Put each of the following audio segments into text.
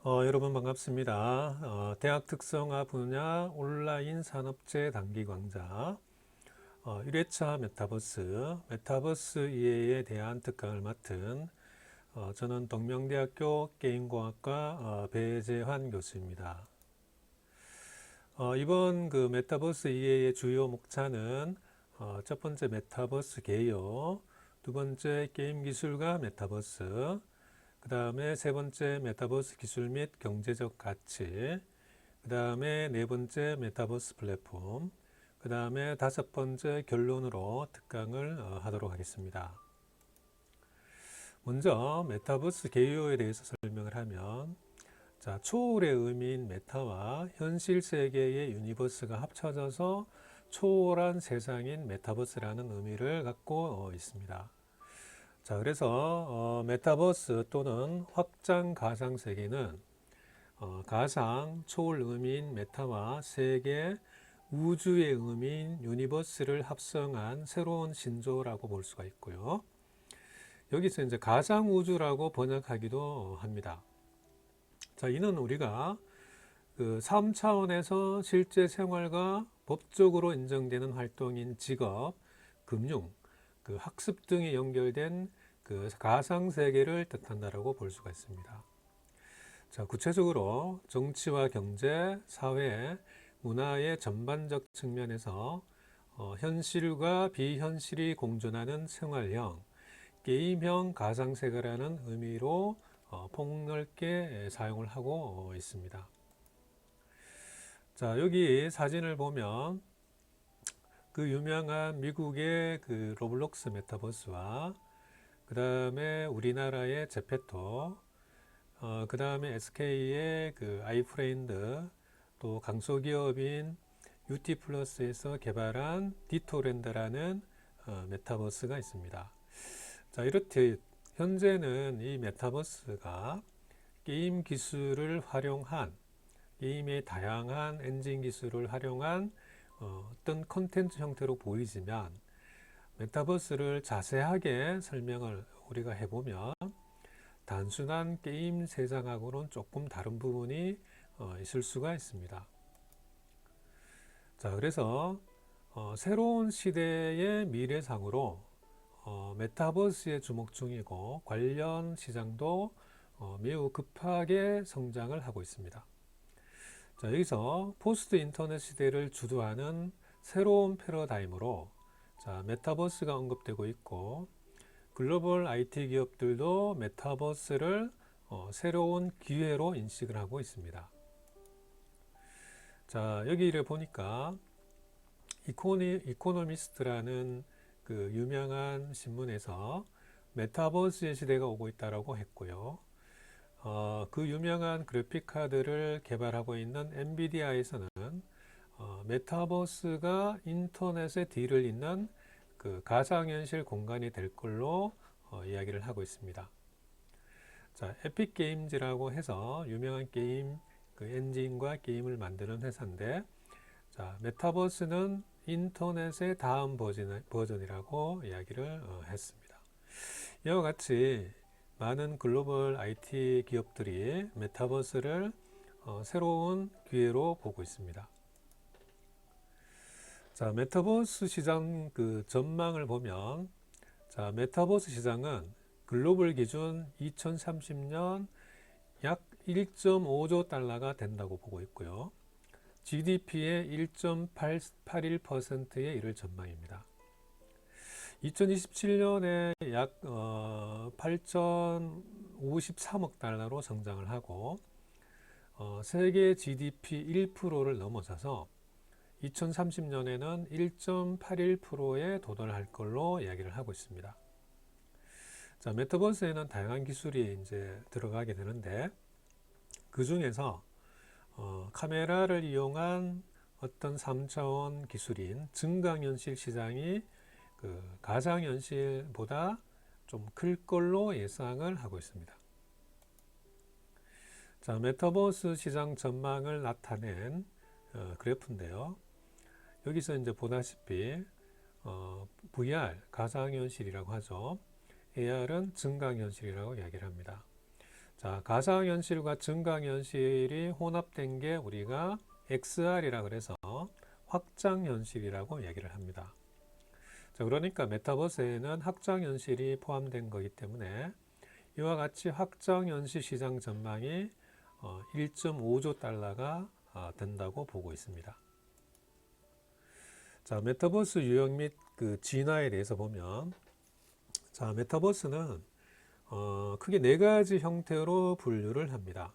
여러분 반갑습니다. 대학 특성화 분야 온라인 산업재 단기 강좌 1회차 메타버스 이해에 대한 특강을 맡은 저는 동명대학교 게임공학과 배재환 교수입니다. 이번 그 메타버스 이해의 주요 목차는 첫 번째 메타버스 개요, 두 번째 게임 기술과 메타버스, 그 다음에 세 번째 메타버스 기술 및 경제적 가치, 그 다음에 네 번째 메타버스 플랫폼, 그 다음에 다섯 번째 결론으로 특강을 하도록 하겠습니다. 먼저 메타버스 개요에 대해서 설명을 하면, 자, 초월의 의미인 메타와 현실 세계의 유니버스가 합쳐져서 초월한 세상인 메타버스라는 의미를 갖고 있습니다. 자, 그래서 메타버스 또는 확장 가상 세계는 가상 초월 의미인 메타와 세계 우주의 의미인 유니버스를 합성한 새로운 신조라고 볼 수가 있고요. 여기서 이제 가상 우주라고 번역하기도 합니다. 자, 이는 우리가 그 3차원에서 실제 생활과 법적으로 인정되는 활동인 직업, 금융, 그 학습 등이 연결된 그 가상 세계를 뜻한다라고 볼 수가 있습니다. 자, 구체적으로 정치와 경제, 사회, 문화의 전반적 측면에서 현실과 비현실이 공존하는 생활형, 게임형 가상 세계라는 의미로 폭넓게 사용을 하고 있습니다. 자, 여기 사진을 보면 그 유명한 미국의 그 로블록스 메타버스와 그 다음에 우리나라의 제페토, 그 다음에 SK의 그 아이프레인드, 또 강소기업인 UT플러스에서 개발한 디토랜드라는 메타버스가 있습니다. 자, 이렇듯 현재는 이 메타버스가 게임 기술을 활용한, 게임의 다양한 엔진 기술을 활용한 어떤 컨텐츠 형태로 보이지만, 메타버스를 자세하게 설명을 우리가 해보면 단순한 게임 세상하고는 조금 다른 부분이 있을 수가 있습니다. 자, 그래서 새로운 시대의 미래상으로 메타버스에 주목 중이고 관련 시장도 매우 급하게 성장을 하고 있습니다. 자, 여기서 포스트 인터넷 시대를 주도하는 새로운 패러다임으로 자, 메타버스가 언급되고 있고, 글로벌 IT 기업들도 메타버스를 새로운 기회로 인식을 하고 있습니다. 자, 여기를 보니까 이코노미스트라는 그 유명한 신문에서 메타버스의 시대가 오고 있다고 했고요. 그 유명한 그래픽 카드를 개발하고 있는 엔비디아에서는 메타버스가 인터넷의 뒤를 잇는 그 가상현실 공간이 될 걸로 이야기를 하고 있습니다. 자, 에픽 게임즈라고 해서 유명한 게임 그 엔진과 게임을 만드는 회사인데, 자, 메타버스는 인터넷의 다음 버전이라고 이야기를 했습니다. 이와 같이 많은 글로벌 IT 기업들이 메타버스를 새로운 기회로 보고 있습니다. 자, 메타버스 시장 그 전망을 보면, 자, 메타버스 시장은 글로벌 기준 2030년 약 1.5조 달러가 된다고 보고 있고요. GDP의 1.81%에 이를 전망입니다. 2027년에 약 8,053억 달러로 성장을 하고 세계 GDP 1%를 넘어서서 2030년에는 1.81%에 도달할 걸로 이야기를 하고 있습니다. 자, 메타버스에는 다양한 기술이 이제 들어가게 되는데, 그 중에서 카메라를 이용한 어떤 3차원 기술인 증강현실 시장이 그 가상현실보다 좀 클 걸로 예상을 하고 있습니다. 자, 메타버스 시장 전망을 나타낸 그래프인데요. 여기서 이제 보다시피 VR 가상현실이라고 하죠. AR은 증강현실이라고 이야기를 합니다. 자, 가상현실과 증강현실이 혼합된 게 우리가 XR이라 그래서 확장현실이라고 얘기를 합니다. 자, 그러니까 메타버스에는 확장현실이 포함된 거기 때문에 이와 같이 확장현실 시장 전망이 1.5조 달러가 된다고 보고 있습니다. 자, 메타버스 유형 및 그 진화에 대해서 보면, 자, 메타버스는 크게 네 가지 형태로 분류를 합니다.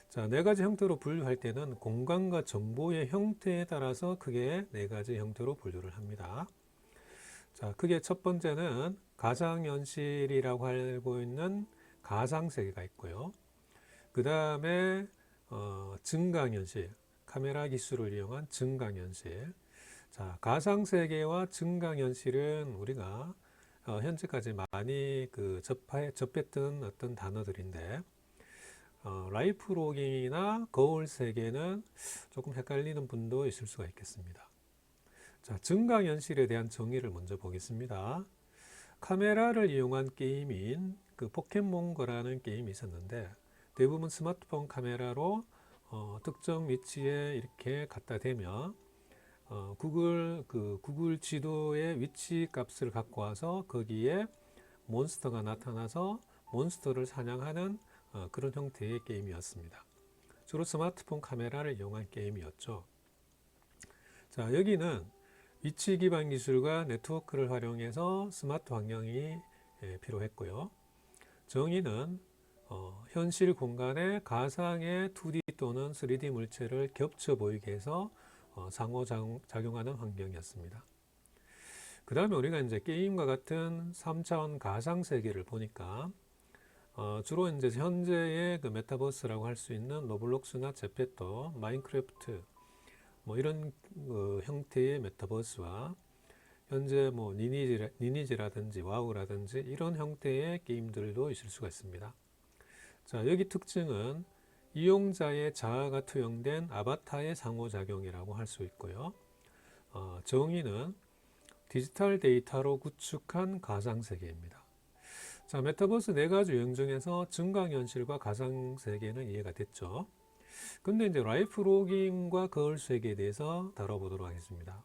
자, 네 가지 형태로 분류할 때는 공간과 정보의 형태에 따라서 크게 네 가지 형태로 분류를 합니다. 자, 크게 첫 번째는 가상현실이라고 알고 있는 가상세계가 있고요. 그 다음에 증강현실, 카메라 기술을 이용한 증강현실. 자, 가상세계와 증강현실은 우리가 현재까지 많이 접했던 어떤 단어들인데, 라이프 로깅이나 거울 세계는 조금 헷갈리는 분도 있을 수가 있겠습니다. 자, 증강현실에 대한 정의를 먼저 보겠습니다. 카메라를 이용한 게임인 그 포켓몬고라는 게임이 있었는데, 대부분 스마트폰 카메라로 특정 위치에 이렇게 갖다 대면 구글 지도의 위치 값을 갖고 와서 거기에 몬스터가 나타나서 몬스터를 사냥하는 그런 형태의 게임이었습니다. 주로 스마트폰 카메라를 이용한 게임이었죠. 자, 여기는 위치 기반 기술과 네트워크를 활용해서 스마트 환경이 필요했고요. 정의는 현실 공간에 가상의 2D 또는 3D 물체를 겹쳐 보이게 해서 상호작용하는 환경이었습니다. 그 다음에 우리가 이제 게임과 같은 3차원 가상 세계를 보니까 주로 이제 현재의 그 메타버스라고 할 수 있는 로블록스나 제페토, 마인크래프트 뭐 이런 형태의 메타버스와 현재 뭐 리니지라든지 와우라든지 이런 형태의 게임들도 있을 수가 있습니다. 자, 여기 특징은 이용자의 자아가 투영된 아바타의 상호작용이라고 할 수 있고요. 정의는 디지털 데이터로 구축한 가상세계입니다. 자, 메타버스 네 가지 유형 중에서 증강현실과 가상세계는 이해가 됐죠. 근데 이제 라이프 로깅과 거울 세계에 대해서 다뤄보도록 하겠습니다.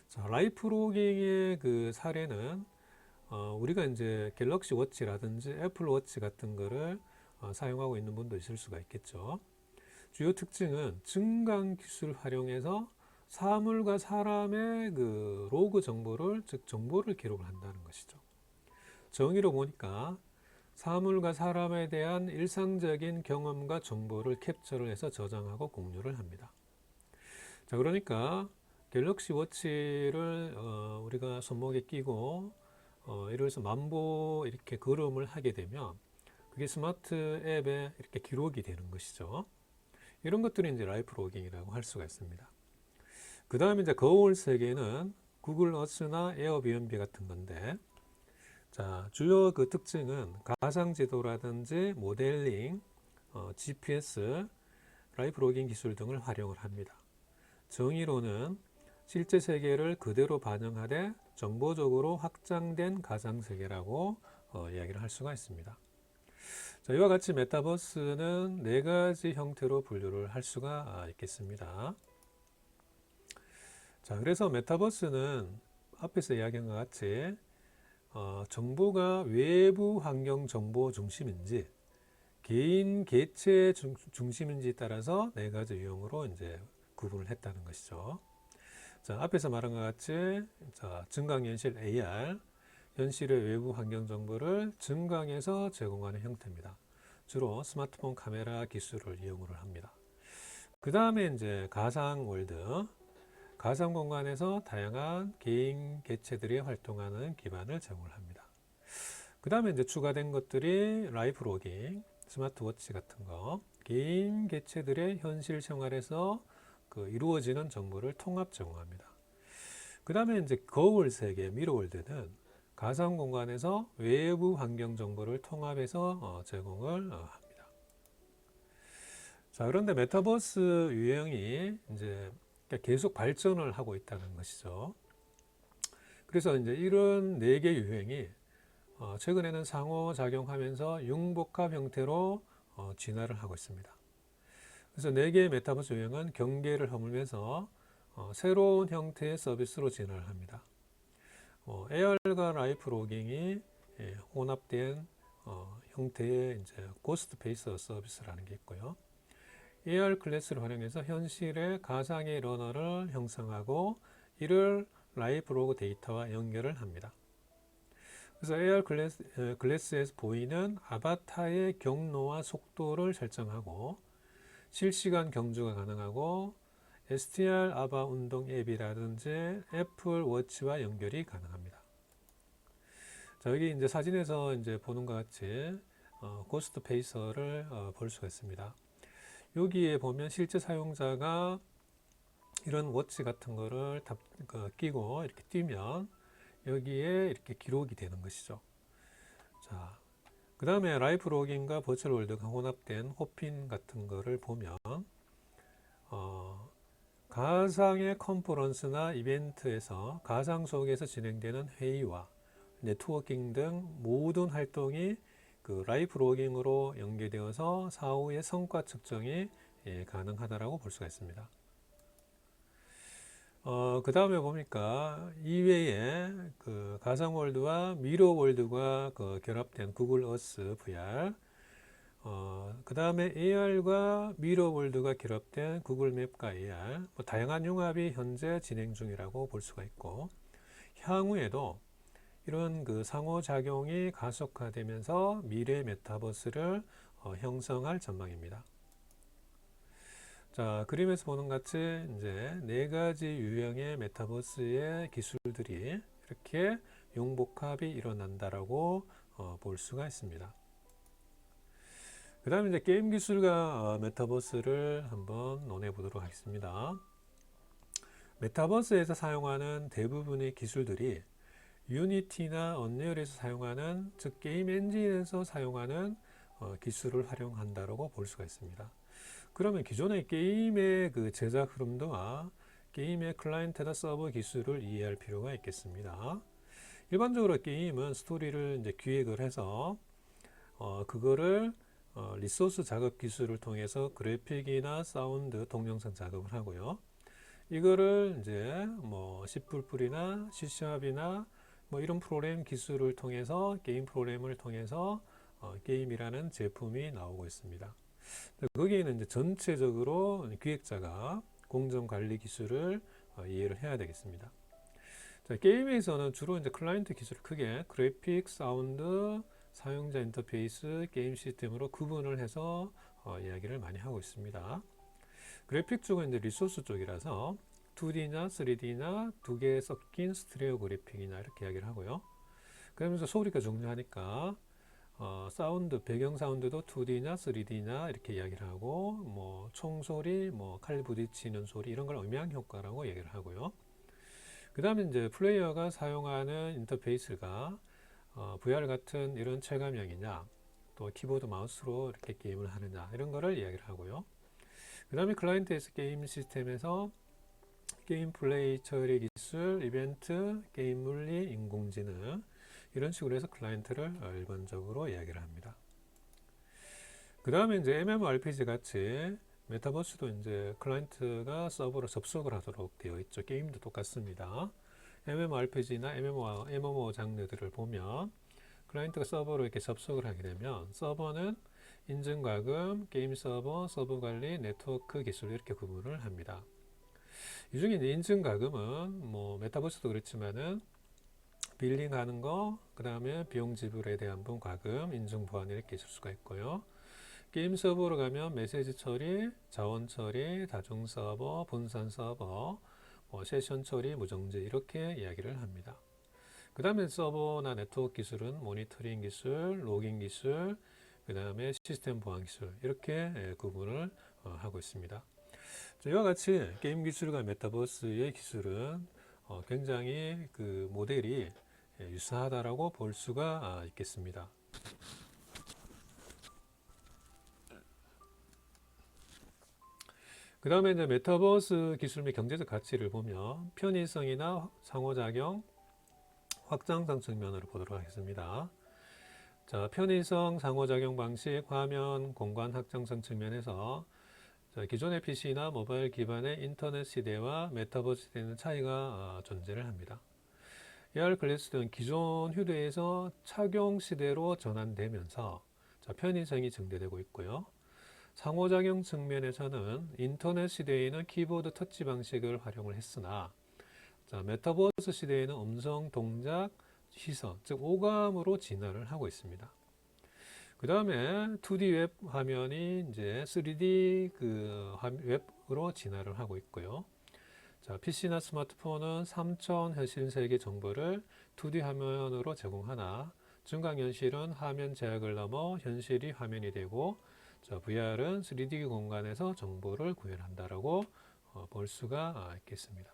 자, 라이프 로깅의 그 사례는 우리가 이제 갤럭시 워치라든지 애플 워치 같은 거를 사용하고 있는 분도 있을 수가 있겠죠. 주요 특징은 증강 기술을 활용해서 사물과 사람의 그 로그 정보를, 즉 정보를 기록을 한다는 것이죠. 정의로 보니까 사물과 사람에 대한 일상적인 경험과 정보를 캡처를 해서 저장하고 공유를 합니다. 자, 그러니까 갤럭시 워치를 우리가 손목에 끼고 예를 들어서 만보 이렇게 걸음을 하게 되면 그게 스마트 앱에 이렇게 기록이 되는 것이죠. 이런 것들이 이제 라이프 로깅이라고 할 수가 있습니다. 그 다음에 이제 거울 세계는 구글 어스나 에어비앤비 같은 건데, 자, 주요 그 특징은 가상 지도라든지 모델링, GPS, 라이프 로깅 기술 등을 활용을 합니다. 정의로는 실제 세계를 그대로 반영하되 정보적으로 확장된 가상 세계라고 이야기를 할 수가 있습니다. 자, 이와 같이 메타버스는 네 가지 형태로 분류를 할 수가 있겠습니다. 자, 그래서 메타버스는 앞에서 이야기한 것 같이 정보가 외부 환경 정보 중심인지 개인 개체 중심인지에 따라서 네 가지 유형으로 이제 구분을 했다는 것이죠. 자, 앞에서 말한 것 같이 증강현실 AR, 현실의 외부 환경 정보를 증강해서 제공하는 형태입니다. 주로 스마트폰 카메라 기술을 이용을 합니다. 그 다음에 이제 가상 월드, 가상 공간에서 다양한 개인 개체들이 활동하는 기반을 제공을 합니다. 그 다음에 이제 추가된 것들이 라이프 로깅, 스마트워치 같은 거, 개인 개체들의 현실 생활에서 이루어지는 정보를 통합 제공합니다. 그 다음에 이제 거울 세계, 미러월드는 가상 공간에서 외부 환경 정보를 통합해서 제공을 합니다. 자, 그런데 메타버스 유형이 이제 계속 발전을 하고 있다는 것이죠. 그래서 이제 이런 네 개 유형이 최근에는 상호작용하면서 융복합 형태로 진화를 하고 있습니다. 그래서 4개의 메타버스 유형은 경계를 허물면서 새로운 형태의 서비스로 진화를 합니다. AR과 라이프 로깅이 혼합된 형태의 이제 고스트 베이스 서비스라는 게 있고요. AR 클래스를 활용해서 현실의 가상의 러너를 형성하고 이를 라이브 로그 데이터와 연결을 합니다. 그래서 AR 클래스에서 보이는 아바타의 경로와 속도를 설정하고 실시간 경주가 가능하고 STR 아바 운동 앱이라든지 애플 워치와 연결이 가능합니다. 자, 여기 이제 사진에서 이제 보는 것 같이 고스트 페이서를 볼 수가 있습니다. 여기에 보면 실제 사용자가 이런 워치 같은 거를 끼고 이렇게 뛰면 여기에 이렇게 기록이 되는 것이죠. 자, 그 다음에 라이프 로깅과 버추얼 월드가 혼합된 호핀 같은 거를 보면 가상의 컨퍼런스나 이벤트에서 가상 속에서 진행되는 회의와 네트워킹 등 모든 활동이 그 라이프 로깅으로 연계되어서 사후의 성과 측정이 가능하다라고 볼 수가 있습니다. 그 다음에 보니까 이외에 그 가상 월드와 미러 월드가 그 결합된 구글 어스 VR, 그 다음에 AR과 미러 월드가 결합된 구글 맵과 AR, 다양한 융합이 현재 진행 중이라고 볼 수가 있고, 향후에도 이런 그 상호작용이 가속화되면서 미래 메타버스를 형성할 전망입니다. 자, 그림에서 보는 같이 이제 4가지 유형의 메타버스의 기술들이 이렇게 융복합이 일어난다라고 볼 수가 있습니다. 그 다음에 이제 게임 기술과 메타버스를 한번 논해 보도록 하겠습니다. 메타버스에서 사용하는 대부분의 기술들이 유니티나 언리얼에서 사용하는, 즉 게임 엔진에서 사용하는 기술을 활용한다라고 볼 수가 있습니다. 그러면 기존의 게임의 그 제작 흐름과 게임의 클라이언트나 서버 기술을 이해할 필요가 있겠습니다. 일반적으로 게임은 스토리를 이제 기획을 해서 그거를 리소스 작업 기술을 통해서 그래픽이나 사운드, 동영상 작업을 하고요. 이거를 이제 뭐 C++이나 C#이나 뭐 이런 프로그램 기술을 통해서 게임 프로그램을 통해서 게임이라는 제품이 나오고 있습니다. 거기에는 이제 전체적으로 기획자가 공정 관리 기술을 이해를 해야 되겠습니다. 자, 게임에서는 주로 이제 클라이언트 기술을 크게 그래픽, 사운드, 사용자 인터페이스, 게임 시스템으로 구분을 해서 이야기를 많이 하고 있습니다. 그래픽 쪽은 이제 리소스 쪽이라서 2D나 3D나 두 개 섞인 스티레오 그래픽이나 이렇게 이야기를 하고요. 그러면서 소리가 중요하니까 사운드, 배경 사운드도 2D나 3D나 이렇게 이야기를 하고, 뭐 총소리, 뭐 칼 부딪히는 소리 이런 걸 음향 효과라고 얘기를 하고요. 그 다음에 이제 플레이어가 사용하는 인터페이스가 VR 같은 이런 체감형이냐, 또 키보드 마우스로 이렇게 게임을 하느냐 이런 거를 이야기를 하고요. 그 다음에 클라이언트에서 게임 시스템에서 게임 플레이 처리 기술, 이벤트, 게임 물리, 인공지능 이런 식으로 해서 클라이언트를 일반적으로 이야기를 합니다. 그 다음에 이제 MMORPG 같이 메타버스도 이제 클라이언트가 서버로 접속을 하도록 되어 있죠. 게임도 똑같습니다. MMORPG나 MMO 장르들을 보면 클라이언트가 서버로 이렇게 접속을 하게 되면 서버는 인증과금, 게임 서버, 서버 관리, 네트워크 기술 이렇게 구분을 합니다. 이 중에 이제 인증과금은 뭐 메타버스도 그렇지만은 빌링하는 거, 그 다음에 비용 지불에 대한 분 과금, 인증 보안 이렇게 있을 수가 있고요. 게임 서버로 가면 메시지 처리, 자원 처리, 다중 서버, 분산 서버, 세션 처리, 무정지 이렇게 이야기를 합니다. 그 다음에 서버나 네트워크 기술은 모니터링 기술, 로깅 기술, 그 다음에 시스템 보안 기술 이렇게 구분을 하고 있습니다. 이와 같이 게임 기술과 메타버스의 기술은 굉장히 그 모델이 유사하다라고 볼 수가 있겠습니다. 그 다음에 이제 메타버스 기술 및 경제적 가치를 보면 편의성이나 상호작용, 확장성 측면으로 보도록 하겠습니다. 자, 편의성, 상호작용 방식, 화면, 공간 확장성 측면에서 자, 기존의 PC나 모바일 기반의 인터넷 시대와 메타버스 시대는 차이가 존재를 합니다. AR 글래스 등 기존 휴대에서 착용 시대로 전환되면서 자, 편의성이 증대되고 있고요. 상호작용 측면에서는 인터넷 시대에는 키보드 터치 방식을 활용을 했으나 자, 메타버스 시대에는 음성, 동작, 시선, 즉 오감으로 진화를 하고 있습니다. 그 다음에 2D 웹 화면이 이제 3D 웹으로 진화를 하고 있고요. 자, PC나 스마트폰은 3차원 현실 세계 정보를 2D 화면으로 제공하나 증강현실은 화면 제약을 넘어 현실이 화면이 되고 자, VR은 3D 공간에서 정보를 구현한다라고 볼 수가 있겠습니다.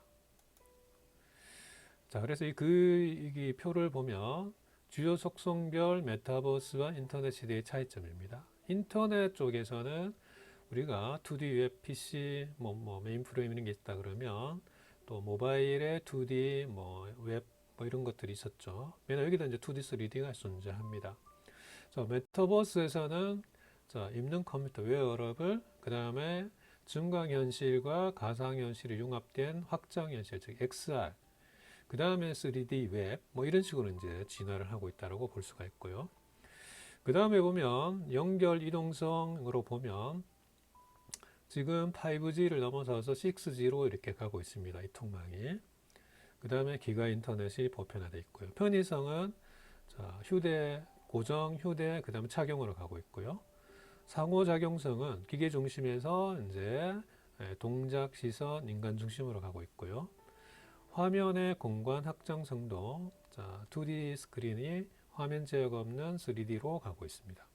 자, 그래서 이 표를 보면 주요 속성별 메타버스와 인터넷 시대의 차이점입니다. 인터넷 쪽에서는 우리가 2D 웹 PC 메인 프레임 이런 게 있다 그러면 또 모바일에 2D 웹 이런 것들이 있었죠. 왜냐면 여기다 이제 2D, 3D가 존재합니다. 자, 메타버스에서는 자, 입는 컴퓨터 웨어러블, 그 다음에 증강현실과 가상현실이 융합된 확장현실, 즉 XR, 그 다음에 3D 웹, 이런 식으로 이제 진화를 하고 있다고 볼 수가 있고요. 그 다음에 보면 연결 이동성으로 보면 지금 5G를 넘어서서 6G로 이렇게 가고 있습니다. 이 통망이. 그 다음에 기가 인터넷이 보편화되어 있고요. 편의성은 자, 고정 휴대, 그 다음에 착용으로 가고 있고요. 상호작용성은 기계 중심에서 이제 동작, 시선, 인간 중심으로 가고 있고요. 화면의 공간 확장성도 자, 2D 스크린이 화면 제약 없는 3D로 가고 있습니다.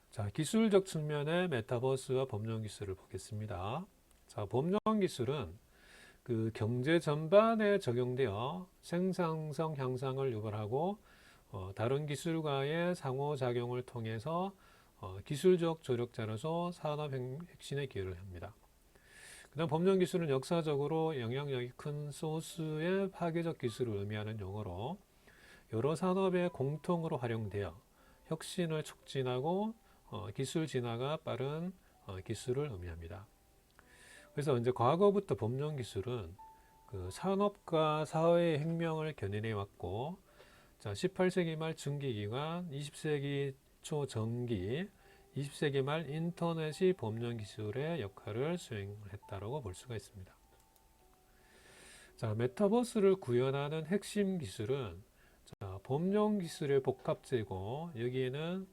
자, 기술적 측면의 메타버스와 법령 기술을 보겠습니다. 자, 법령 기술은 그 경제 전반에 적용되어 생산성 향상을 유발하고 다른 기술과의 상호작용을 통해서 기술적 조력자로서 산업 혁신에 기여를 합니다. 그 다음 법령 기술은 역사적으로 영향력이 큰 소수의 파괴적 기술을 의미하는 용어로 여러 산업에 공통으로 활용되어 혁신을 촉진하고 기술 진화가 빠른 기술을 의미합니다. 그래서 이제 과거부터 법령 기술은 그 산업과 사회의 혁명을 견인해 왔고, 자, 18세기 말 증기기관, 20세기 초 전기, 20세기 말 인터넷이 법령 기술의 역할을 수행했다고 볼 수가 있습니다. 자, 메타버스를 구현하는 핵심 기술은 자, 법령 기술의 복합제고 여기에는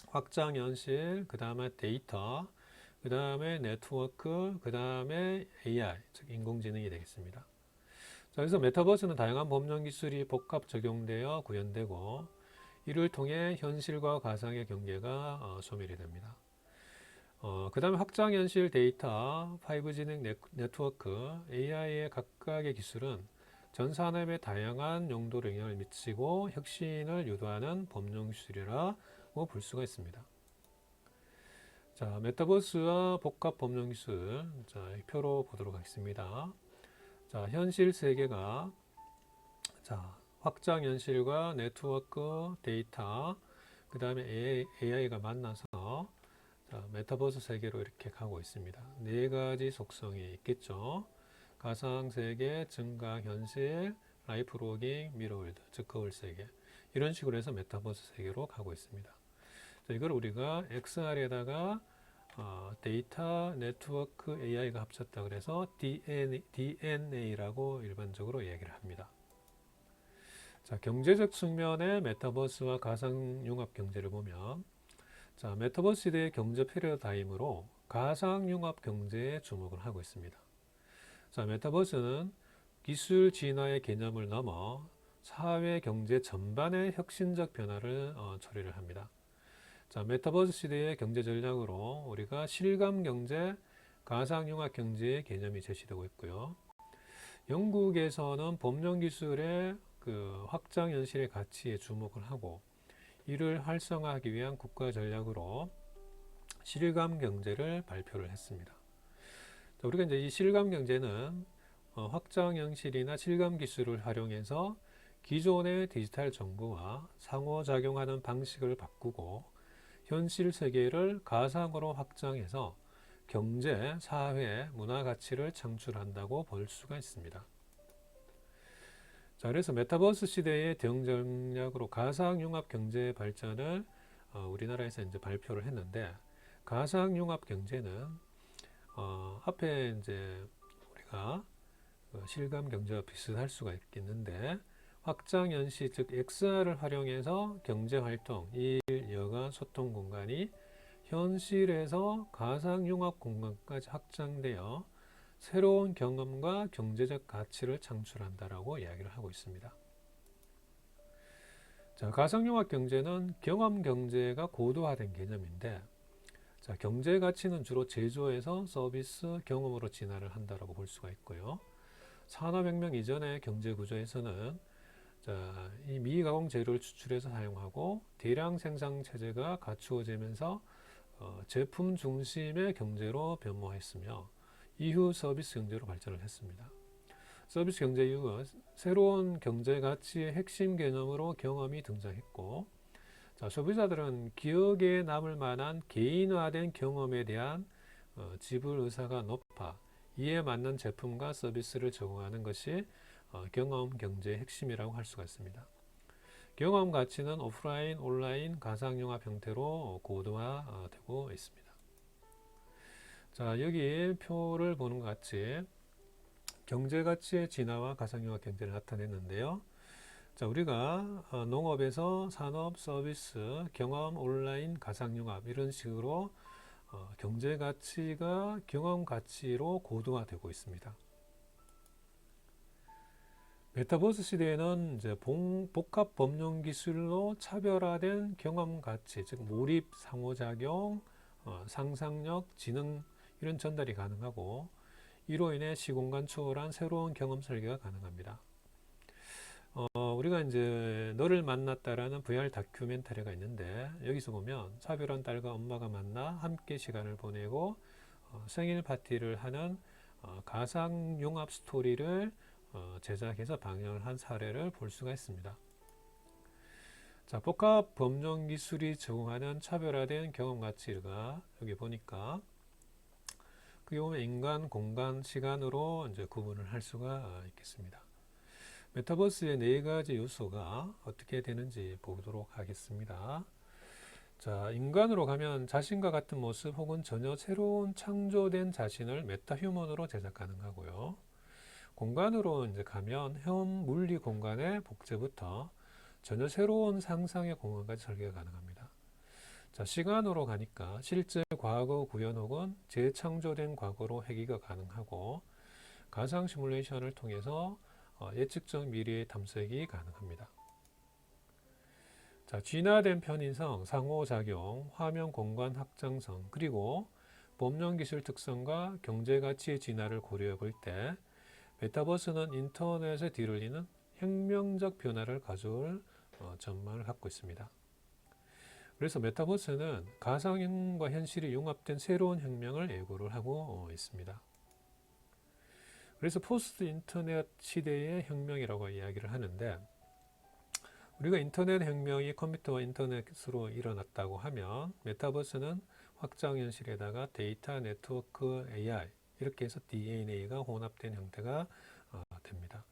확장현실, 그 다음에 데이터, 그 다음에 네트워크, 그 다음에 AI, 즉 인공지능이 되겠습니다. 자, 그래서 메타버스는 다양한 법령 기술이 복합 적용되어 구현되고 이를 통해 현실과 가상의 경계가 소멸이 됩니다. 그 다음에 확장현실 데이터, 5G 등 네트워크, AI의 각각의 기술은 전 산업에 다양한 용도로 영향을 미치고 혁신을 유도하는 법령 기술이라고 볼 수가 있습니다. 자, 메타버스와 복합 법령 기술, 자, 이 표로 보도록 하겠습니다. 자, 현실 세계가 자, 확장 현실과 네트워크, 데이터, 그 다음에 AI가 만나서 자, 메타버스 세계로 이렇게 가고 있습니다. 네 가지 속성이 있겠죠. 가상 세계, 증강 현실, 라이프 로깅, 미러월드, 즉 거울 세계. 이런 식으로 해서 메타버스 세계로 가고 있습니다. 자, 이걸 우리가 XR에다가 데이터, 네트워크, AI가 합쳤다 그래서 DNA라고 일반적으로 얘기를 합니다. 자, 경제적 측면의 메타버스와 가상융합 경제를 보면 자, 메타버스 시대의 경제 패러다임으로 가상융합 경제에 주목을 하고 있습니다. 자, 메타버스는 기술 진화의 개념을 넘어 사회 경제 전반의 혁신적 변화를 초래를 합니다. 자, 메타버스 시대의 경제 전략으로 우리가 실감 경제, 가상융합 경제의 개념이 제시되고 있고요. 영국에서는 법령 기술의 그 확장 현실의 가치에 주목을 하고 이를 활성화하기 위한 국가 전략으로 실감 경제를 발표를 했습니다. 자, 우리가 이제 이 실감 경제는 확장 현실이나 실감 기술을 활용해서 기존의 디지털 정보와 상호작용하는 방식을 바꾸고 현실 세계를 가상으로 확장해서 경제, 사회, 문화 가치를 창출한다고 볼 수가 있습니다. 자, 그래서 메타버스 시대의 대응 전략으로 가상융합 경제 발전을 우리나라에서 이제 발표를 했는데, 가상융합 경제는 앞에 이제 우리가 실감 경제와 비슷할 수가 있겠는데, 확장연시 즉 XR을 활용해서 경제활동, 일, 여가, 소통 공간이 현실에서 가상융합 공간까지 확장되어 새로운 경험과 경제적 가치를 창출한다라고 이야기를 하고 있습니다. 자, 가상융합 경제는 경험 경제가 고도화된 개념인데, 자, 경제 가치는 주로 제조에서 서비스, 경험으로 진화를 한다라고 볼 수가 있고요. 산업혁명 이전의 경제 구조에서는 자, 이 미가공 재료를 추출해서 사용하고 대량 생산 체제가 갖추어지면서 제품 중심의 경제로 변모했으며 이후 서비스 경제로 발전을 했습니다. 서비스 경제 이후가 새로운 경제 가치의 핵심 개념으로 경험이 등장했고, 자, 소비자들은 기억에 남을 만한 개인화된 경험에 대한 지불 의사가 높아 이에 맞는 제품과 서비스를 제공하는 것이 경험 경제의 핵심이라고 할 수가 있습니다. 경험 가치는 오프라인, 온라인, 가상융합 형태로 고도화되고 있습니다. 자, 여기 표를 보는 것 같이 경제 가치의 진화와 가상융합 경제를 나타냈는데요. 자, 우리가 농업에서 산업, 서비스, 경험, 온라인, 가상융합 이런 식으로 경제 가치가 경험 가치로 고도화되고 있습니다. 메타버스 시대에는 이제 복합 법령 기술로 차별화된 경험 가치, 즉 몰입, 상호작용, 상상력, 지능 이런 전달이 가능하고, 이로 인해 시공간 초월한 새로운 경험 설계가 가능합니다. 우리가 이제 너를 만났다라는 VR 다큐멘터리가 있는데, 여기서 보면 차별한 딸과 엄마가 만나 함께 시간을 보내고 생일 파티를 하는 가상 융합 스토리를 제작해서 방영을 한 사례를 볼 수가 있습니다. 자, 복합 법령 기술이 제공하는 차별화된 경험 가치가 여기 보니까 그게 보면 인간, 공간, 시간으로 이제 구분을 할 수가 있겠습니다. 메타버스의 네 가지 요소가 어떻게 되는지 보도록 하겠습니다. 자, 인간으로 가면 자신과 같은 모습 혹은 전혀 새로운 창조된 자신을 메타휴먼으로 제작 가능하고요. 공간으로 이제 가면 현 물리 공간의 복제부터 전혀 새로운 상상의 공간까지 설계가 가능합니다. 자, 시간으로 가니까 실제 과거 구현 혹은 재창조된 과거로 회귀가 가능하고, 가상 시뮬레이션을 통해서 예측적 미래의 탐색이 가능합니다. 자, 진화된 편의성, 상호작용, 화면 공간 확장성, 그리고 법령 기술 특성과 경제 가치의 진화를 고려해 볼 때 메타버스는 인터넷에 뒤를리는 혁명적 변화를 가져올 전망을 갖고 있습니다. 그래서 메타버스는 가상과 현실이 융합된 새로운 혁명을 예고를 하고 있습니다. 그래서 포스트 인터넷 시대의 혁명이라고 이야기를 하는데, 우리가 인터넷 혁명이 컴퓨터와 인터넷으로 일어났다고 하면 메타버스는 확장현실에다가 데이터 네트워크 AI 이렇게 해서 DNA가 혼합된 형태가 됩니다.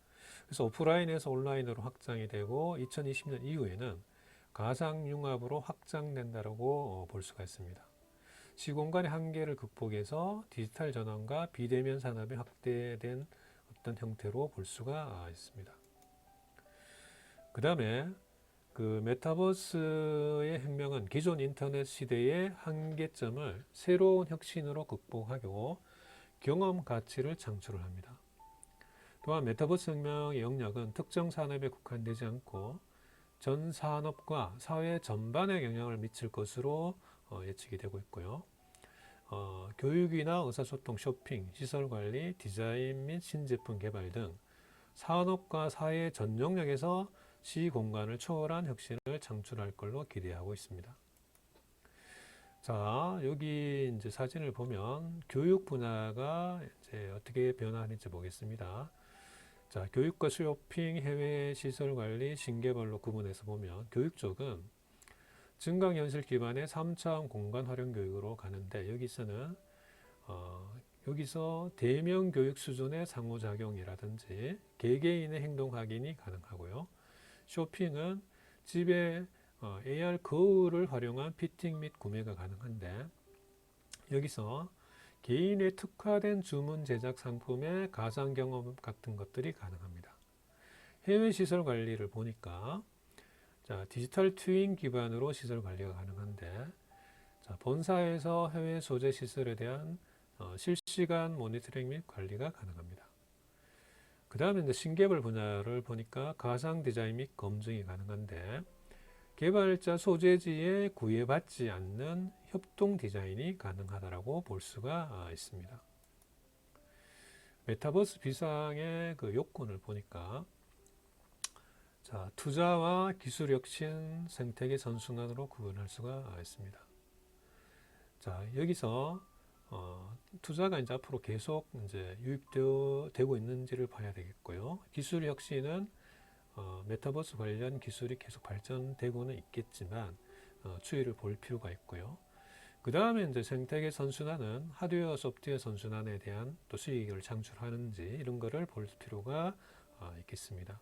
그래서 오프라인에서 온라인으로 확장이 되고 2020년 이후에는 가상융합으로 확장된다고 볼 수가 있습니다. 시공간의 한계를 극복해서 디지털 전환과 비대면 산업이 확대된 어떤 형태로 볼 수가 있습니다. 그 다음에 그 메타버스의 혁명은 기존 인터넷 시대의 한계점을 새로운 혁신으로 극복하고 경험 가치를 창출을 합니다. 또한 메타버스 혁명의 영역은 특정 산업에 국한되지 않고 전 산업과 사회 전반에 영향을 미칠 것으로 예측이 되고 있고요. 교육이나 의사소통, 쇼핑, 시설관리, 디자인 및 신제품 개발 등 산업과 사회 전 영역에서 시공간을 초월한 혁신을 창출할 걸로 기대하고 있습니다. 자, 여기 이제 사진을 보면 교육 분야가 이제 어떻게 변화하는지 보겠습니다. 자, 교육과 쇼핑, 해외 시설 관리, 신개발로 구분해서 보면 교육 쪽은 증강현실 기반의 3차원 공간 활용 교육으로 가는데 여기서 대면 교육 수준의 상호작용이라든지 개개인의 행동 확인이 가능하고요. 쇼핑은 집에 AR 거울을 활용한 피팅 및 구매가 가능한데 여기서 개인의 특화된 주문 제작 상품의 가상 경험 같은 것들이 가능합니다. 해외 시설 관리를 보니까 자, 디지털 트윈 기반으로 시설 관리가 가능한데 자, 본사에서 해외 소재 시설에 대한 실시간 모니터링 및 관리가 가능합니다. 그 다음에 이제 신개발 분야를 보니까 가상 디자인 및 검증이 가능한데 개발자 소재지에 구애받지 않는 협동 디자인이 가능하다고 볼 수가 있습니다. 메타버스 비상의 그 요건을 보니까 자, 투자와 기술 혁신, 생태계 선순환으로 구분할 수가 있습니다. 자, 여기서 투자가 이제 앞으로 계속 이제 유입되고 있는지를 봐야 되겠고요. 기술 혁신은 메타버스 관련 기술이 계속 발전되고는 있겠지만 추이를 볼 필요가 있고요. 그 다음에 이제 생태계 선순환은 하드웨어, 소프트웨어 선순환에 대한 또 수익을 창출하는지 이런 거를 볼 필요가 있겠습니다.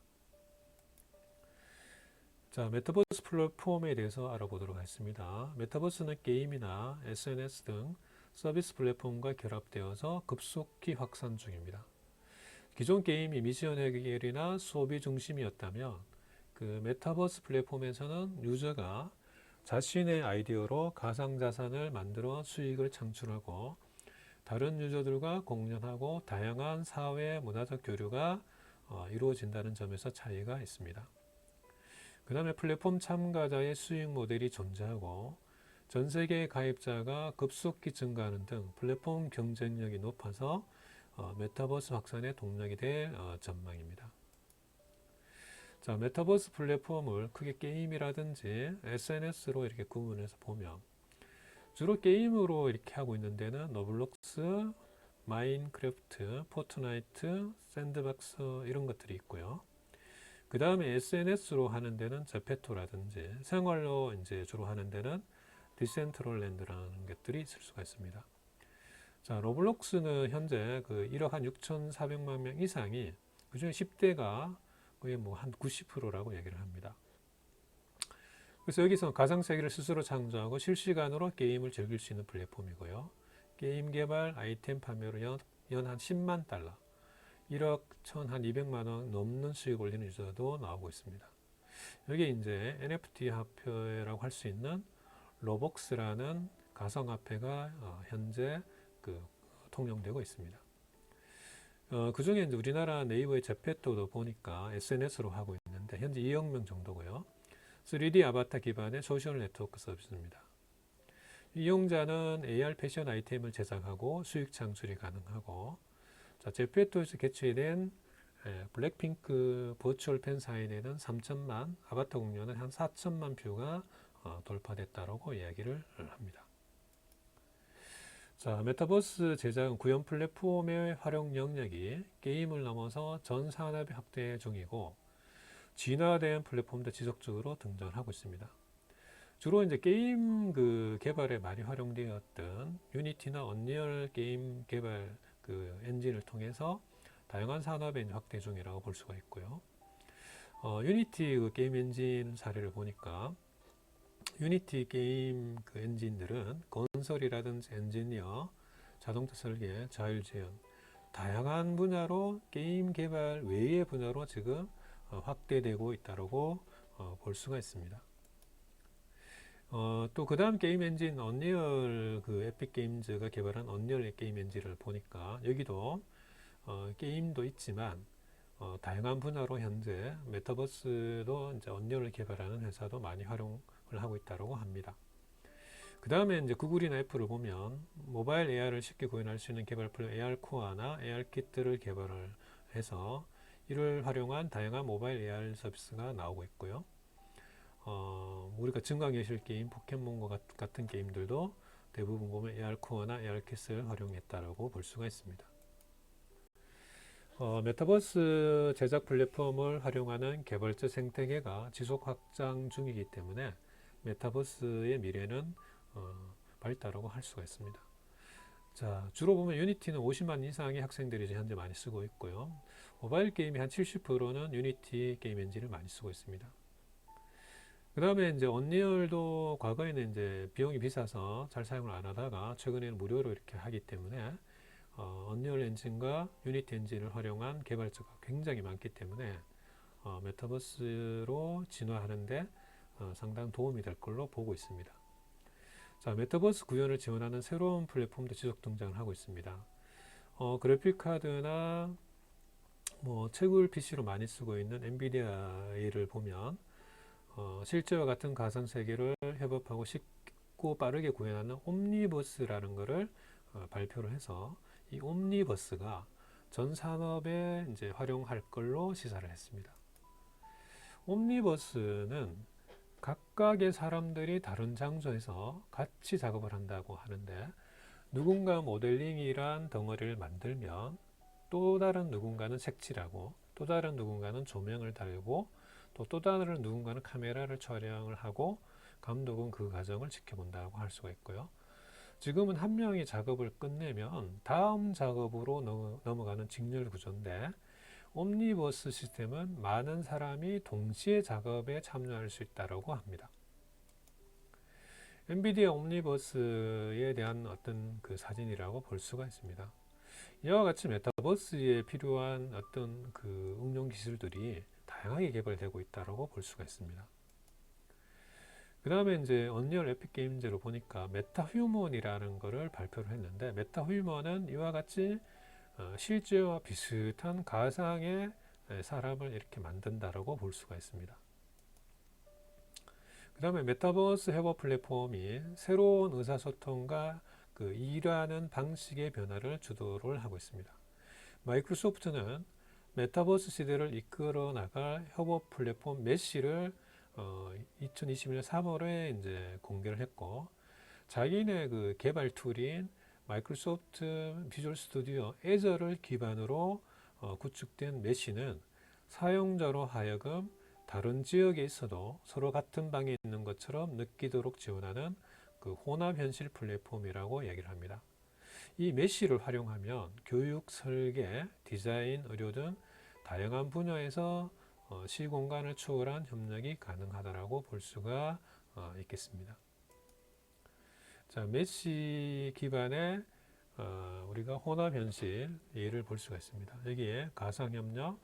자, 메타버스 플랫폼에 대해서 알아보도록 하겠습니다. 메타버스는 게임이나 SNS 등 서비스 플랫폼과 결합되어서 급속히 확산 중입니다. 기존 게임이 미션 해결이나 소비 중심이었다면 그 메타버스 플랫폼에서는 유저가 자신의 아이디어로 가상자산을 만들어 수익을 창출하고 다른 유저들과 공존하고 다양한 사회 문화적 교류가 이루어진다는 점에서 차이가 있습니다. 그 다음에 플랫폼 참가자의 수익 모델이 존재하고 전 세계 가입자가 급속히 증가하는 등 플랫폼 경쟁력이 높아서 메타버스 확산의 동력이 될 전망입니다. 자, 메타버스 플랫폼을 크게 게임이라든지 SNS로 이렇게 구분해서 보면 주로 게임으로 이렇게 하고 있는 데는 러블록스, 마인크래프트, 포트나이트, 샌드박스 이런 것들이 있고요. 그 다음에 SNS로 하는 데는 제페토라든지 생활로 이제 주로 하는 데는 디센트럴랜드라는 것들이 있을 수가 있습니다. 자, 로블록스는 현재 그 1억 한 6,400만 명 이상이 그중에 10대가 거의 뭐 한 90%라고 얘기를 합니다. 그래서 여기서 가상세계를 스스로 창조하고 실시간으로 게임을 즐길 수 있는 플랫폼이고요. 게임 개발, 아이템 판매로 연 한 10만 달러, 1억 1,200만 원 넘는 수익 올리는 유저도 나오고 있습니다. 여기 이제 NFT 화폐라고 할 수 있는 로벅스라는 가상화폐가 현재 통용되고 있습니다. 그 중에 이제 우리나라 네이버의 제페토도 보니까 SNS로 하고 있는데 현재 2억 명 정도고요. 3D 아바타 기반의 소셜 네트워크 서비스입니다. 이용자는 AR 패션 아이템을 제작하고 수익 창출이 가능하고 자, 제페토에서 개최된 블랙핑크 버추얼 팬 사인회는 3천만, 아바타 공연은 한 4천만 뷰가 돌파됐다고 이야기를 합니다. 자, 메타버스 제작은 구현 플랫폼의 활용 영역이 게임을 넘어서 전 산업에 확대 중이고 진화된 플랫폼도 지속적으로 등장하고 있습니다. 주로 이제 게임 개발에 많이 활용되었던 유니티나 언리얼 게임 개발 엔진을 통해서 다양한 산업에 확대 중이라고 볼 수가 있고요. 유니티 게임 엔진 사례를 보니까 유니티 게임 엔진들은 건설이라든지 엔지니어, 자동차 설계, 자율 재현 다양한 분야로 게임 개발 외의 분야로 지금 확대되고 있다고 볼 수가 있습니다. 또 그 다음 게임 엔진 언리얼 에픽 게임즈가 개발한 언리얼 게임 엔진을 보니까 여기도 게임도 있지만 다양한 분야로 현재 메타버스도 이제 언리얼을 개발하는 회사도 많이 활용을 하고 있다고 합니다. 그 다음에 이제 구글이나 애플을 보면 모바일 AR을 쉽게 구현할 수 있는 개발 플랫폼 AR 코어나 AR 키트를 개발을 해서 이를 활용한 다양한 모바일 AR 서비스가 나오고 있고요. 우리가 증강현실 게임, 포켓몬고 같은 게임들도 대부분 보면 AR 코어나 AR 킷을 활용했다고 볼 수가 있습니다. 메타버스 제작 플랫폼을 활용하는 개발자 생태계가 지속 확장 중이기 때문에 메타버스의 미래는 어, 밝다라고 할 수가 있습니다. 자, 주로 보면 유니티는 50만 이상의 학생들이 현재 많이 쓰고 있고요. 모바일 게임이 한 70%는 유니티 게임 엔진을 많이 쓰고 있습니다. 그 다음에 이제 언리얼도 과거에는 이제 비용이 비싸서 잘 사용을 안 하다가 최근에는 무료로 이렇게 하기 때문에 언리얼 엔진과 유니티 엔진을 활용한 개발자가 굉장히 많기 때문에 메타버스로 진화하는데 상당 도움이 될 걸로 보고 있습니다. 자, 메타버스 구현을 지원하는 새로운 플랫폼도 지속 등장을 하고 있습니다. 그래픽 카드나 뭐 채굴 PC로 많이 쓰고 있는 엔비디아를 보면 실제와 같은 가상 세계를 협업하고 쉽고 빠르게 구현하는 옴니버스라는 것을 발표를 해서 이 옴니버스가 전 산업에 이제 활용할 걸로 시사를 했습니다. 옴니버스는 각각의 사람들이 다른 장소에서 같이 작업을 한다고 하는데 누군가 모델링이란 덩어리를 만들면 또 다른 누군가는 색칠하고 또 다른 누군가는 조명을 달고 또 다른 누군가는 카메라를 촬영을 하고 감독은 그 과정을 지켜본다고 할 수가 있고요. 지금은 한 명이 작업을 끝내면 다음 작업으로 넘어가는 직렬 구조인데 옴니버스 시스템은 많은 사람이 동시에 작업에 참여할 수 있다고 합니다. 엔비디아 옴니버스에 대한 어떤 그 사진이라고 볼 수가 있습니다. 이와 같이 메타버스에 필요한 어떤 그 응용 기술들이 다양하게 개발되고 있다고 볼 수가 있습니다. 그 다음에 이제 언리얼 에픽 게임즈로 보니까 메타 휴먼이라는 것을 발표를 했는데 메타 휴먼은 이와 같이 실제와 비슷한 가상의 사람을 이렇게 만든다라고 볼 수가 있습니다. 그 다음에 메타버스 협업 플랫폼이 새로운 의사소통과 그 일하는 방식의 변화를 주도를 하고 있습니다. 마이크로소프트는 메타버스 시대를 이끌어 나갈 협업 플랫폼 메시를 2021년 3월에 이제 공개를 했고 자기네 그 개발 툴인 마이크로소프트 비주얼 스튜디오 애저를 기반으로 구축된 메시는 사용자로 하여금 다른 지역에 있어도 서로 같은 방에 있는 것처럼 느끼도록 지원하는 그 혼합 현실 플랫폼이라고 얘기를 합니다. 이 메시를 활용하면 교육, 설계, 디자인, 의료 등 다양한 분야에서 시공간을 초월한 협력이 가능하다고 볼 수가 있겠습니다. 자, 메시 기반의 우리가 혼합 현실 예를 볼 수가 있습니다. 여기에 가상 협력,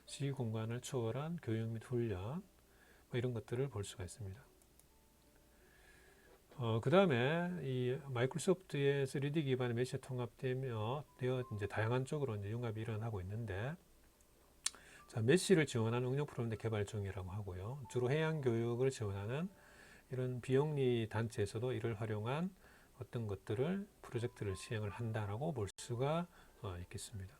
시공간을 초월한 교육 및 훈련 뭐 이런 것들을 볼 수가 있습니다. 그 다음에 이 마이크로소프트의 3D 기반의 메시가 통합되어 이제 다양한 쪽으로 이제 융합이 일어나고 있는데, 자, 메시를 지원하는 응용 프로그램 개발 중이라고 하고요. 주로 해양 교육을 지원하는 이런 비영리 단체에서도 이를 활용한 어떤 것들을 프로젝트를 시행을 한다라고 볼 수가 있겠습니다.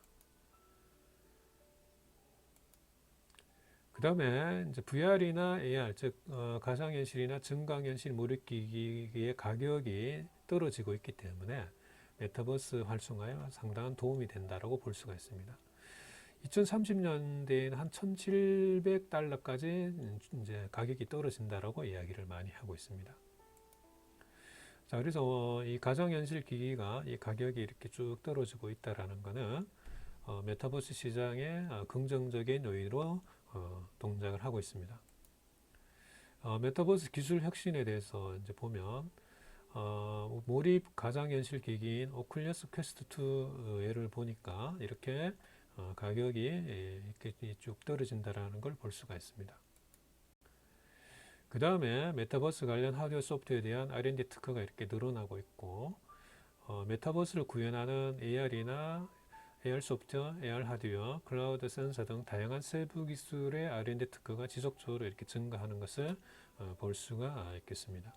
그 다음에 이제 VR이나 AR, 즉 가상현실이나 증강현실 몰입기기의 가격이 떨어지고 있기 때문에 메타버스 활성화에 상당한 도움이 된다라고 볼 수가 있습니다. 2030년대에는 한 1,700달러까지 이제 가격이 떨어진다라고 이야기를 많이 하고 있습니다. 자, 그래서 이 가상현실 기기가 이 가격이 이렇게 쭉 떨어지고 있다라는 것은 메타버스 시장의 긍정적인 요인으로 동작을 하고 있습니다. 메타버스 기술 혁신에 대해서 이제 보면 몰입 가상현실 기기인 오큘러스 퀘스트 2 예를 보니까 이렇게 가격이 이렇게 쭉 떨어진다라는 걸 볼 수가 있습니다. 그 다음에 메타버스 관련 하드웨어 소프트웨어에 대한 R&D 특허가 이렇게 늘어나고 있고 메타버스를 구현하는 AR이나 AR 소프트웨어, AR 하드웨어, 클라우드 센서 등 다양한 세부 기술의 R&D 특허가 지속적으로 이렇게 증가하는 것을 볼 수가 있겠습니다.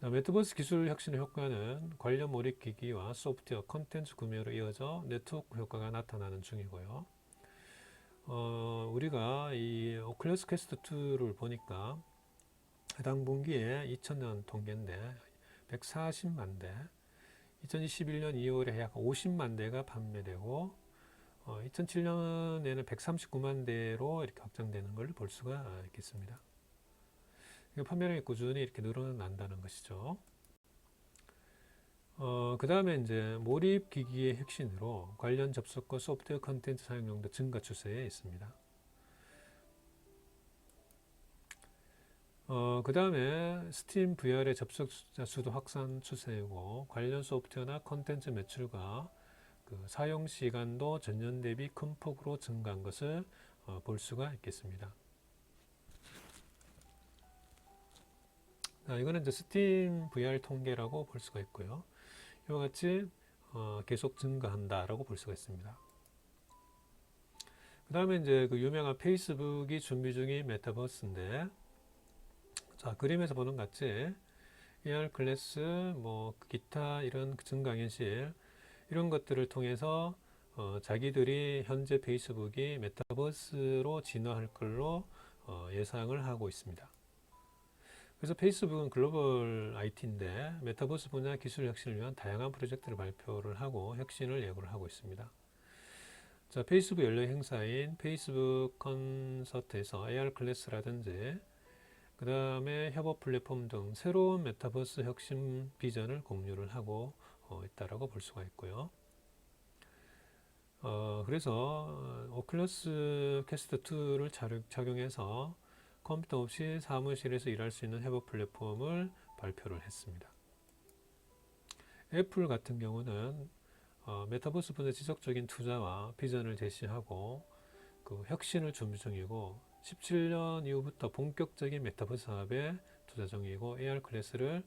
메타버스 기술 혁신의 효과는 관련 몰입 기기와 소프트웨어, 콘텐츠 구매로 이어져 네트워크 효과가 나타나는 중이고요. 우리가 이 오큘러스 퀘스트 2를 보니까 해당 분기에 2000년 통계인데 140만 대, 2021년 2월에 약 50만 대가 판매되고 2007년에는 139만 대로 이렇게 확장되는 걸 볼 수가 있겠습니다. 판매량이 꾸준히 이렇게 늘어난다는 것이죠. 그 다음에 이제 몰입 기기의 혁신으로 관련 접속과 소프트웨어 컨텐츠 사용량도 증가 추세에 있습니다. 그 다음에 스팀 VR의 접속자 수도 확산 추세이고 관련 소프트웨어나 컨텐츠 매출과 그 사용 시간도 전년 대비 큰 폭으로 증가한 것을 볼 수가 있겠습니다. 이거는 이제 스팀 VR 통계라고 볼 수가 있고요. 이와 같이 계속 증가한다라고 볼 수가 있습니다. 그 다음에 이제 그 유명한 페이스북이 준비 중인 메타버스인데, 자, 그림에서 보는 것 같이 AR 클래스, 뭐 기타 이런 증강현실 이런 것들을 통해서 자기들이 현재 페이스북이 메타버스로 진화할 걸로 예상을 하고 있습니다. 그래서 페이스북은 글로벌 IT인데 메타버스 분야 기술 혁신을 위한 다양한 프로젝트를 발표를 하고 혁신을 예고를 하고 있습니다. 자, 페이스북 연례 행사인 페이스북 콘서트에서 AR 클래스라든지 그 다음에 협업 플랫폼 등 새로운 메타버스 혁신 비전을 공유를 하고 있다라고 볼 수가 있고요. 그래서 오큘러스 퀘스트 2를 착용해서 컴퓨터 없이 사무실에서 일할 수 있는 협업 플랫폼을 발표를 했습니다. 애플 같은 경우는 메타버스 분야 지속적인 투자와 비전을 제시하고 그 혁신을 준비 중이고 17년 이후부터 본격적인 메타버스 사업에 투자 중이고 AR 클래스를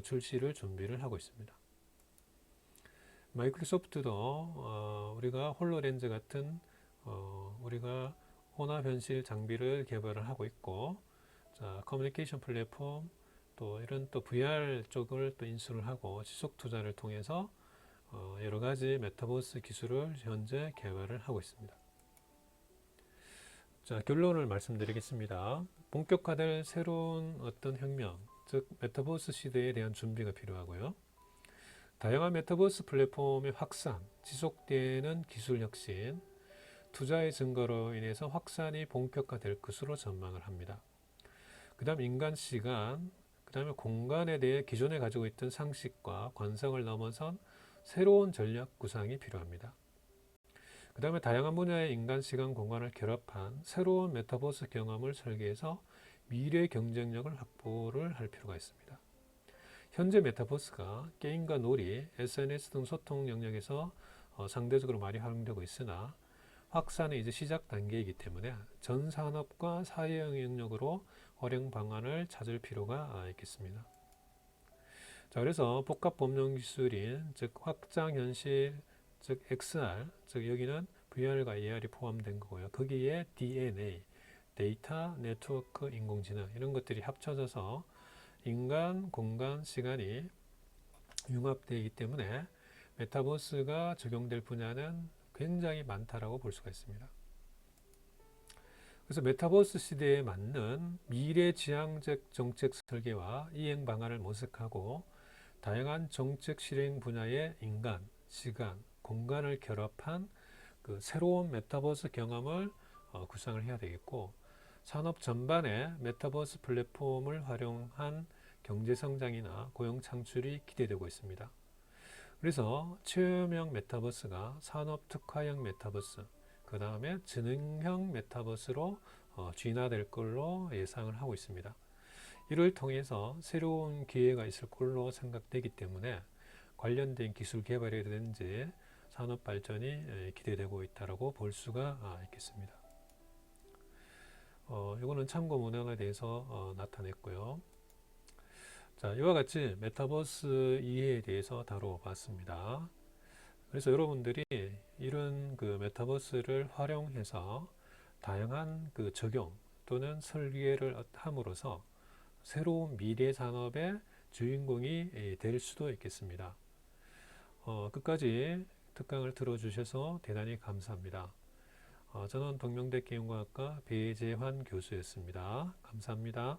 출시를 준비를 하고 있습니다. 마이크로소프트도 우리가 홀로렌즈 같은 우리가 혼합 현실 장비를 개발을 하고 있고, 자, 커뮤니케이션 플랫폼 또 이런 또 VR 쪽을 또 인수를 하고 지속 투자를 통해서 여러 가지 메타버스 기술을 현재 개발을 하고 있습니다. 자, 결론을 말씀드리겠습니다. 본격화될 새로운 어떤 혁명, 즉 메타버스 시대에 대한 준비가 필요하고요. 다양한 메타버스 플랫폼의 확산, 지속되는 기술 혁신, 투자의 증가로 인해서 확산이 본격화될 것으로 전망을 합니다. 그 다음 인간 시간, 그 다음에 공간에 대해 기존에 가지고 있던 상식과 관성을 넘어선 새로운 전략 구상이 필요합니다. 그 다음에 다양한 분야의 인간 시간 공간을 결합한 새로운 메타버스 경험을 설계해서 미래 경쟁력을 확보를 할 필요가 있습니다. 현재 메타버스가 게임과 놀이, SNS 등 소통 영역에서 상대적으로 많이 활용되고 있으나 확산의 이제 시작 단계이기 때문에 전 산업과 사회 영역으로 활용 방안을 찾을 필요가 있겠습니다. 자, 그래서 복합 범용 기술인 즉 확장 현실, 즉 XR, 즉 여기는 VR과 AR이 포함된 거고요. 거기에 DNA, 데이터, 네트워크, 인공지능 이런 것들이 합쳐져서 인간, 공간, 시간이 융합되기 때문에 메타버스가 적용될 분야는 굉장히 많다라고 볼 수가 있습니다. 그래서 메타버스 시대에 맞는 미래지향적 정책 설계와 이행 방안을 모색하고 다양한 정책 실행 분야의 인간, 시간, 공간을 결합한 그 새로운 메타버스 경험을 구상을 해야 되겠고 산업 전반에 메타버스 플랫폼을 활용한 경제 성장이나 고용 창출이 기대되고 있습니다. 그래서 체험형 메타버스가 산업 특화형 메타버스, 그 다음에 지능형 메타버스로 진화될 걸로 예상을 하고 있습니다. 이를 통해서 새로운 기회가 있을 걸로 생각되기 때문에 관련된 기술 개발이라든지 산업 발전이 기대되고 있다고 볼 수가 있겠습니다. 이거는 참고 문항에 대해서 나타냈고요. 자, 이와 같이 메타버스 이해에 대해서 다뤄봤습니다. 그래서 여러분들이 이런 그 메타버스를 활용해서 다양한 그 적용 또는 설계를 함으로써 새로운 미래 산업의 주인공이 될 수도 있겠습니다. 끝까지 특강을 들어주셔서 대단히 감사합니다. 저는 동명대 게임과학과 배재환 교수였습니다. 감사합니다.